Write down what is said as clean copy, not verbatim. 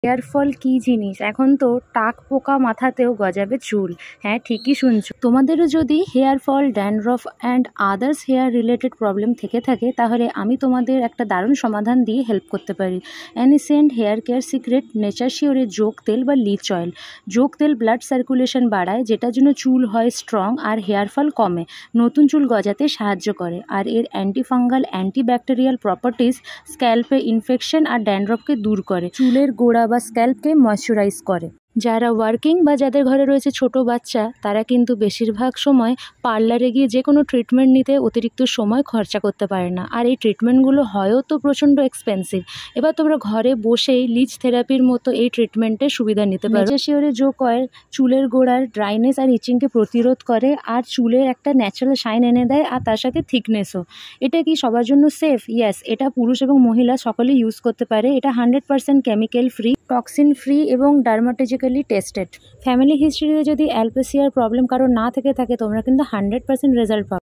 Hair fall কী জিনিস? এখন তো টাক পোকা মাথাতেও গজাবে চুল। হ্যাঁ, ঠিকই শুনছো। তোমাদেরও যদি hair fall, dandruff and others hair related problem থেকে থাকে, তাহলে আমি তোমাদের একটা দারুণ সমাধান দিয়ে হেল্প করতে পারি। অ্যানিসেন্ট হেয়ার কেয়ার সিক্রেট নেচার শিওরের যোগ তেল বা লিচ অয়েল। যোগ তেল ব্লাড সার্কুলেশন বাড়ায়, যেটার জন্য চুল হয় স্ট্রং আর হেয়ার ফল কমে, নতুন চুল গজাতে সাহায্য করে। আর এর অ্যান্টিফাঙ্গাল, অ্যান্টিব্যাকটেরিয়াল প্রপার্টিস স্ক্যাল্পে ইনফেকশন আর ড্যান্ড্রফকে দূর করে, চুলের গোড়া বা স্ক্যাল্পকে ময়শ্চারাইজ করে। যারা ওয়ার্কিং বা যাদের ঘরে রয়েছে ছোট বাচ্চা, তারা কিন্তু বেশিরভাগ সময় পার্লারে গিয়ে যে কোনো ট্রিটমেন্ট নিতে অতিরিক্ত সময় খরচা করতে পারে না, আর এই ট্রিটমেন্টগুলো হয়ও তো প্রচণ্ড এক্সপেন্সিভ। এবার তোমরা ঘরে বসেই লিচ থেরাপির মতো এই ট্রিটমেন্টের সুবিধা নিতে পারো। নেচার শিওরের যোগ অয়েল চুলের গোড়ার ড্রাইনেস আর ইচিংকে প্রতিরোধ করে, আর চুলের একটা ন্যাচারাল শাইন এনে দেয়, আর তার সাথে থিকনেসও। এটা কি সবার জন্য সেফ? ইয়েস, এটা পুরুষ এবং মহিলা সকলেই ইউজ করতে পারে। এটা 100% কেমিক্যাল ফ্রি, টক্সিন ফ্রি এবং ডার্মাটোলজিক্যালি টেস্টেড। ফ্যামিলি হিস্ট্রিতে যদি অ্যালপেসিয়ার প্রবলেম কারো না থেকে থাকে, তোমরা কিন্তু 100% রেজাল্ট পাবে।